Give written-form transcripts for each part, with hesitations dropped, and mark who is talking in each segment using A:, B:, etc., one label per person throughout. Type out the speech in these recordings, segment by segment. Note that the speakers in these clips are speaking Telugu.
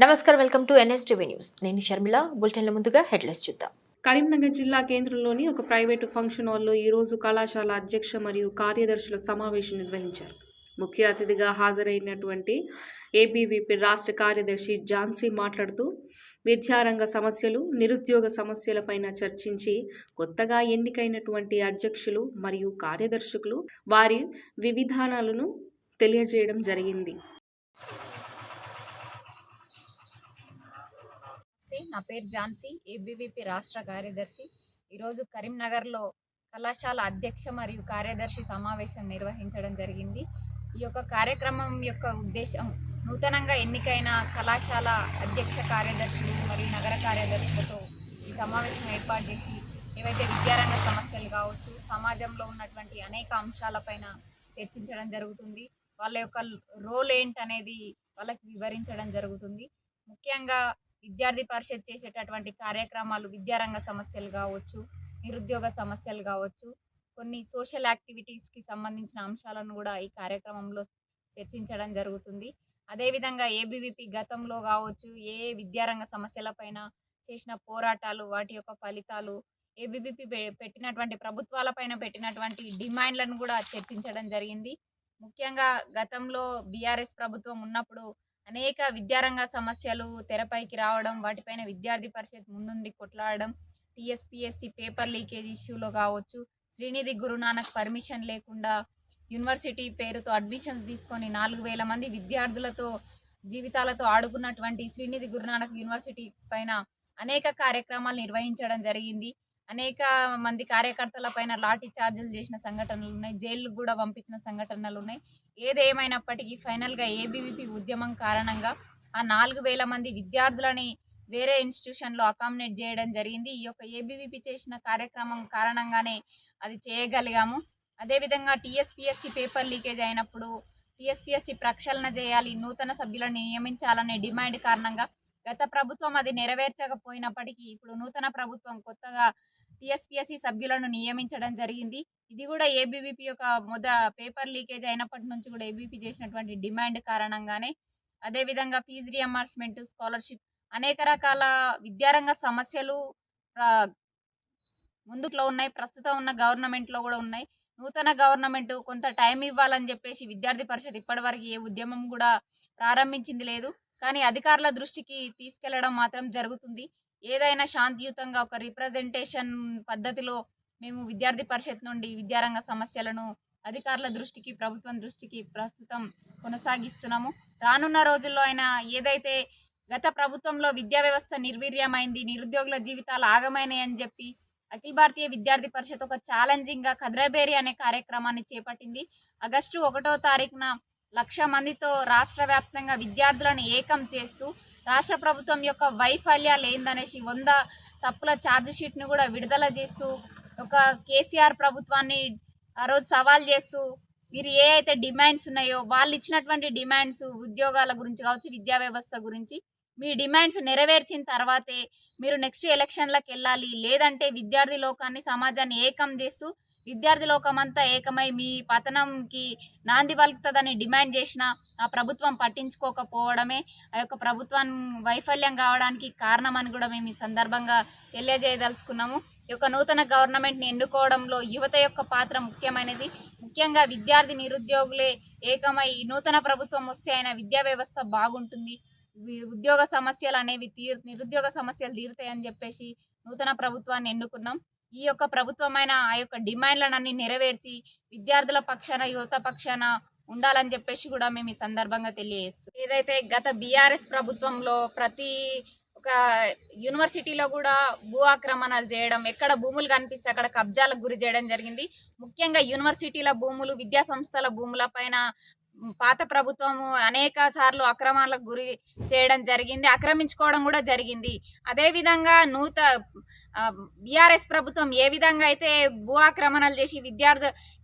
A: నమస్కారం, వెల్కమ్ టు ఎన్ఎస్టీవీ న్యూస్. నేను షర్మిల. బులెటిన్ల ముందుగా హెడ్లైన్స్ చూద్దాం.
B: కరీంనగర్ జిల్లా కేంద్రంలోని ఒక ప్రైవేటు ఫంక్షన్ హాల్లో ఈరోజు కళాశాల అధ్యక్ష మరియు కార్యదర్శుల సమావేశం నిర్వహించారు. ముఖ్య అతిథిగా హాజరైనటువంటి ఏబీవీపీ రాష్ట్ర కార్యదర్శి ఝాన్సీ మాట్లాడుతూ విద్యారంగ సమస్యలు, నిరుద్యోగ సమస్యలపైన చర్చించి కొత్తగా ఎన్నికైనటువంటి అధ్యక్షులు మరియు కార్యదర్శులు వారి విధానాలను తెలియజేయడం జరిగింది.
C: నా పేరు ఝాన్సీ, ఏబీవీపీ రాష్ట్ర కార్యదర్శి. ఈరోజు కరీంనగర్లో కళాశాల అధ్యక్ష మరియు కార్యదర్శి సమావేశం నిర్వహించడం జరిగింది. ఈ యొక్క కార్యక్రమం యొక్క ఉద్దేశం నూతనంగా ఎన్నికైన కళాశాల అధ్యక్ష కార్యదర్శులు మరియు నగర కార్యదర్శులతో ఈ సమావేశం ఏర్పాటు చేసి ఏవైతే విద్యారంగ సమస్యలు కావచ్చు, సమాజంలో ఉన్నటువంటి అనేక అంశాలపైన చర్చించడం జరుగుతుంది. వాళ్ళ యొక్క రోల్ ఏంటనేది వాళ్ళకి వివరించడం జరుగుతుంది. ముఖ్యంగా విద్యార్థి పరిషత్ చేసేటటువంటి కార్యక్రమాలు, విద్యారంగ సమస్యలు కావచ్చు, నిరుద్యోగ సమస్యలు కావచ్చు, కొన్ని సోషల్ యాక్టివిటీస్కి సంబంధించిన అంశాలను కూడా ఈ కార్యక్రమంలో చర్చించడం జరుగుతుంది. అదేవిధంగా ఏబీవీపీ గతంలో కావచ్చు ఏ విద్యారంగ సమస్యలపైన చేసిన పోరాటాలు, వాటి యొక్క ఫలితాలు, ఏబీవీపీ పెట్టినటువంటి ప్రభుత్వాలపైన పెట్టినటువంటి డిమాండ్లను కూడా చర్చించడం జరిగింది. ముఖ్యంగా గతంలో బీఆర్ఎస్ ప్రభుత్వం ఉన్నప్పుడు అనేక విద్యారంగ సమస్యలు తెరపైకి రావడం, వాటిపైన విద్యార్థి పరిషత్ ముందుండి కొట్లాడడం, టీఎస్పీఎస్సీ పేపర్ లీకేజ్ ఇష్యూలో కావచ్చు, శ్రీనిధి గురునానక్ పర్మిషన్ లేకుండా యూనివర్సిటీ పేరుతో అడ్మిషన్స్ తీసుకొని 4000 మంది విద్యార్థులతో జీవితాలతో ఆడుకున్నటువంటి శ్రీనిధి గురునానక్ యూనివర్సిటీ పైన అనేక కార్యక్రమాలు నిర్వహించడం జరిగింది. అనేక మంది కార్యకర్తల పైన లాఠీ చార్జీలు చేసిన సంఘటనలు ఉన్నాయి, జైలుకు కూడా పంపించిన సంఘటనలు ఉన్నాయి. ఏదేమైనప్పటికీ ఫైనల్గా ఏబీవీపీ ఉద్యమం కారణంగా ఆ 4000 మంది విద్యార్థులని వేరే ఇన్స్టిట్యూషన్లో అకామిడేట్ చేయడం జరిగింది. ఈ యొక్క ఏబీవీపీ చేసిన కార్యక్రమం కారణంగానే అది చేయగలిగాము. అదేవిధంగా టీఎస్పీఎస్సీ పేపర్ లీకేజ్ అయినప్పుడు టీఎస్పీఎస్సీ ప్రక్షాళన చేయాలి, నూతన సభ్యులను నియమించాలనే డిమాండ్ కారణంగా గత ప్రభుత్వం అది నెరవేర్చకపోయినప్పటికీ ఇప్పుడు నూతన ప్రభుత్వం కొత్తగా టీఎస్పీఎస్సీ సభ్యులను నియమించడం జరిగింది. ఇది కూడా ఏబీవీపీ యొక్క పేపర్ లీకేజ్ అయినప్పటి నుంచి కూడా ఏబీవీపీ చేసినటువంటి డిమాండ్ కారణంగానే. అదేవిధంగా ఫీజు రియంబర్స్మెంట్, స్కాలర్షిప్, అనేక రకాల విద్యారంగ సమస్యలు ముందులో ఉన్నాయి. ప్రస్తుతం ఉన్న గవర్నమెంట్లో కూడా ఉన్నాయి. నూతన గవర్నమెంట్ కొంత టైం ఇవ్వాలని చెప్పేసి విద్యార్థి పరిషత్ ఇప్పటివరకు ఏ ఉద్యమం కూడా ప్రారంభించింది లేదు. కానీ అధికారుల దృష్టికి తీసుకెళ్లడం మాత్రం జరుగుతుంది. ఏదైనా శాంతియుతంగా ఒక రిప్రజెంటేషన్ పద్ధతిలో మేము విద్యార్థి పరిషత్ నుండి విద్యారంగ సమస్యలను అధికారుల దృష్టికి, ప్రభుత్వం దృష్టికి ప్రస్తుతం కొనసాగిస్తున్నాము. రానున్న రోజుల్లో అయినా ఏదైతే గత ప్రభుత్వంలో విద్యా వ్యవస్థ నిర్వీర్యమైంది, నిరుద్యోగుల జీవితాలు ఆగమైనాయి అని చెప్పి అఖిల భారతీయ విద్యార్థి పరిషత్ ఒక ఛాలెంజింగ్గా కద్రబేరి అనే కార్యక్రమాన్ని చేపట్టింది. ఆగస్టు 1వ తారీఖున 1,00,000 మందితో రాష్ట్ర వ్యాప్తంగా విద్యార్థులను ఏకం చేస్తూ రాష్ట్ర ప్రభుత్వం యొక్క వైఫల్యాలు ఏందనేసి 100 తప్పుల ఛార్జ్ షీట్ను కూడా విడుదల చేస్తూ ఒక కేసీఆర్ ప్రభుత్వాన్ని ఆ రోజు సవాల్ చేస్తూ మీరు ఏ అయితే డిమాండ్స్ ఉన్నాయో వాళ్ళు ఇచ్చినటువంటి డిమాండ్స్, ఉద్యోగాల గురించి కావచ్చు, విద్యా వ్యవస్థ గురించి మీ డిమాండ్స్ నెరవేర్చిన తర్వాతే మీరు నెక్స్ట్ ఎలక్షన్లకు వెళ్ళాలి, లేదంటే విద్యార్థి లోకాన్ని, సమాజాన్ని ఏకం చేస్తూ విద్యార్థి లోకమంతా ఏకమై మీ పతనంకి నాంది పలుకుతుందని డిమాండ్ చేసిన ఆ ప్రభుత్వం పట్టించుకోకపోవడమే ఆ యొక్క ప్రభుత్వం వైఫల్యం కావడానికి కారణమని కూడా మేము ఈ సందర్భంగా తెలియజేయదలుచుకున్నాము. ఈ యొక్క నూతన గవర్నమెంట్ని ఎన్నుకోవడంలో యువత యొక్క పాత్ర ముఖ్యమైనది. ముఖ్యంగా విద్యార్థి నిరుద్యోగులే ఏకమై ఈ నూతన ప్రభుత్వం వస్తే ఆయన విద్యా వ్యవస్థ బాగుంటుంది, ఉద్యోగ సమస్యలు అనేవి నిరుద్యోగ సమస్యలు తీరుతాయని చెప్పేసి నూతన ప్రభుత్వాన్ని ఎన్నుకున్నాం. ఈ యొక్క ప్రభుత్వమైన ఆ యొక్క డిమాండ్లనన్నీ నెరవేర్చి విద్యార్థుల పక్షాన, యువత పక్షాన ఉండాలని చెప్పేసి కూడా మేము ఈ సందర్భంగా తెలియజేస్తున్నాం. ఏదైతే గత బీఆర్ఎస్ ప్రభుత్వంలో ప్రతి ఒక యూనివర్సిటీలో కూడా భూ ఆక్రమణలు చేయడం, ఎక్కడ భూములు కనిపిస్తే అక్కడ కబ్జాలకు గురి చేయడం జరిగింది. ముఖ్యంగా యూనివర్సిటీల భూములు, విద్యా సంస్థల భూముల పైన పాత ప్రభుత్వము అనేక సార్లు అక్రమాలకు గురి చేయడం జరిగింది, ఆక్రమించుకోవడం కూడా జరిగింది. అదేవిధంగా బీఆర్ఎస్ ప్రభుత్వం ఏ విధంగా అయితే భూ ఆక్రమణలు చేసి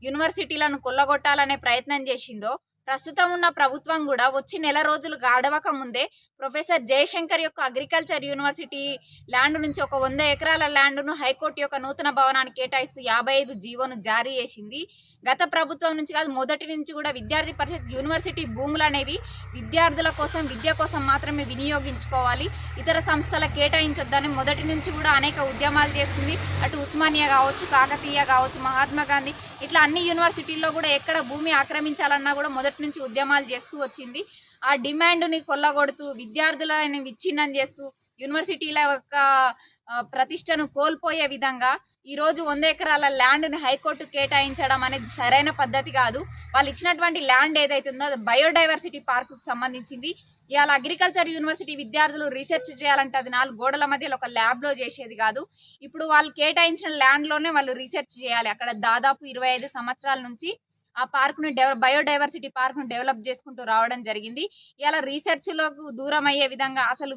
C: యూనివర్సిటీలను కొల్లగొట్టాలనే ప్రయత్నం చేసిందో ప్రస్తుతం ఉన్న ప్రభుత్వం కూడా వచ్చి నెల రోజులు గడవక ముందే ప్రొఫెసర్ జయశంకర్ యొక్క అగ్రికల్చర్ యూనివర్సిటీ ల్యాండ్ నుంచి ఒక 100 ఎకరాల ల్యాండ్ను హైకోర్టు యొక్క నూతన భవనానికి కేటాయిస్తూ 55 జీవోను జారీ చేసింది. గత ప్రభుత్వం నుంచి కాదు, మొదటి నుంచి కూడా విద్యార్థి పరిషత్ యూనివర్సిటీ భూములు అనేవి విద్యార్థుల కోసం, విద్య కోసం మాత్రమే వినియోగించుకోవాలి, ఇతర సంస్థల కేటాయించొద్దని మొదటి నుంచి కూడా అనేక ఉద్యమాలు చేస్తుంది. అటు ఉస్మానియా కావచ్చు, కాకతీయ కావచ్చు, మహాత్మా గాంధీ, ఇట్లా అన్ని యూనివర్సిటీల్లో కూడా ఎక్కడ భూమి ఆక్రమించాలన్నా కూడా మొదటి నుంచి ఉద్యమాలు చేస్తూ వచ్చింది. ఆ డిమాండ్ని కొల్లగొడుతూ, విద్యార్థులను విచ్ఛిన్నం చేస్తూ, యూనివర్సిటీల యొక్క ప్రతిష్టను కోల్పోయే విధంగా ఈరోజు 100 ఎకరాల ల్యాండ్ని హైకోర్టు కేటాయించడం అనేది సరైన పద్ధతి కాదు. వాళ్ళు ఇచ్చినటువంటి ల్యాండ్ ఏదైతుందో అది బయోడైవర్సిటీ పార్కుకు సంబంధించింది. ఇవాళ అగ్రికల్చర్ యూనివర్సిటీ విద్యార్థులు రీసెర్చ్ చేయాలంటే అది 4 గోడల మధ్యలో ఒక ల్యాబ్లో చేసేది కాదు. ఇప్పుడు వాళ్ళు కేటాయించిన ల్యాండ్లోనే వాళ్ళు రీసెర్చ్ చేయాలి. అక్కడ దాదాపు 25 సంవత్సరాల నుంచి ఆ పార్కుని బయోడైవర్సిటీ పార్క్ను డెవలప్ చేసుకుంటూ రావడం జరిగింది. ఇలా రీసెర్చ్లకు దూరం అయ్యే విధంగా అసలు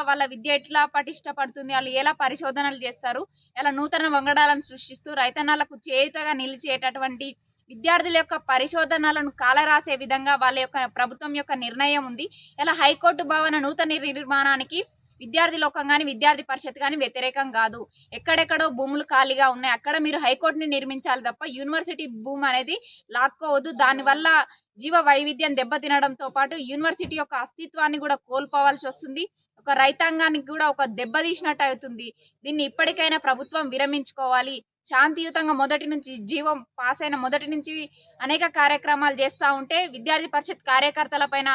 C: వాళ్ళ విద్య ఎట్లా పటిష్టపడుతుంది, వాళ్ళు ఎలా పరిశోధనలు చేస్తారు, ఇలా నూతన వంగడాలను సృష్టిస్తూ రైతన్నలకు చేయుతగా నిలిచేటటువంటి విద్యార్థుల యొక్క పరిశోధనలను కాలరాసే విధంగా వాళ్ళ యొక్క ప్రభుత్వం యొక్క నిర్ణయం ఉంది. ఇలా హైకోర్టు భవన నూతన నిర్మాణానికి విద్యార్థి లోకం కానీ, విద్యార్థి పరిషత్ కానీ వ్యతిరేకం కాదు. ఎక్కడెక్కడో భూములు ఖాళీగా ఉన్నాయి, అక్కడ మీరు హైకోర్టుని నిర్మించాలి తప్ప యూనివర్సిటీ భూమి అనేది లాక్కోవద్దు. దానివల్ల జీవ వైవిధ్యం దెబ్బతినడంతో పాటు యూనివర్సిటీ యొక్క అస్తిత్వాన్ని కూడా కోల్పోవాల్సి వస్తుంది. ఒక రైతాంగానికి కూడా ఒక దెబ్బతీసినట్టు అవుతుంది. దీన్ని ఇప్పటికైనా ప్రభుత్వం విరమించుకోవాలి. శాంతియుతంగా మొదటి నుంచి జీవం పాస్ అయిన మొదటి నుంచి అనేక కార్యక్రమాలు చేస్తూ ఉంటే విద్యార్థి పరిషత్ కార్యకర్తల పైన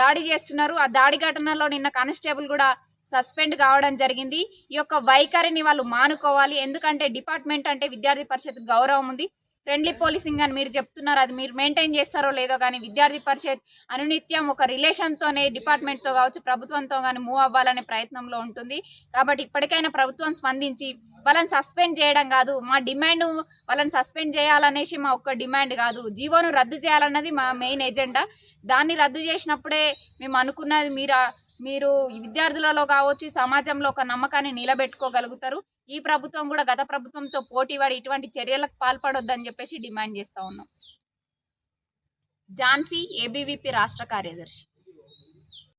C: దాడి చేస్తున్నారు. ఆ దాడి ఘటనలో నిన్న కానిస్టేబుల్ కూడా సస్పెండ్ కావడం జరిగింది. ఈ యొక్క వైఖరిని వాళ్ళు మానుకోవాలి. ఎందుకంటే డిపార్ట్మెంట్ అంటే విద్యార్థి పరిషత్ గౌరవం ఉంది. ఫ్రెండ్లీ పోలీసింగ్ అని మీరు చెప్తున్నారు, అది మీరు మెయింటైన్ చేస్తారో లేదో కానీ విద్యార్థి పరిషత్ అనునిత్యం ఒక రిలేషన్తోనే డిపార్ట్మెంట్తో కావచ్చు, ప్రభుత్వంతో కానీ మూవ్ అవ్వాలనే ప్రయత్నంలో ఉంటుంది. కాబట్టి ఇప్పటికైనా ప్రభుత్వం స్పందించి వాళ్ళని సస్పెండ్ చేయడం కాదు, మా డిమాండ్ వాళ్ళని సస్పెండ్ చేయాలనేసి మా ఒక్క డిమాండ్ కాదు, జీవోను రద్దు చేయాలన్నది మా మెయిన్ ఎజెండా. దాన్ని రద్దు చేసినప్పుడే మేము అనుకున్నది మీరు విద్యార్థులలో కావచ్చు, సమాజంలో ఒక నమ్మకాన్ని నిలబెట్టుకోగలుగుతారు. ఈ ప్రభుత్వం కూడా గత ప్రభుత్వంతో పోటీపడి ఇటువంటి చర్యలకు పాల్పడొద్దని చెప్పేసి డిమాండ్ చేస్తా ఉన్నాం. ఝాన్సీ, ఏబీవీపీ రాష్ట్ర కార్యదర్శి.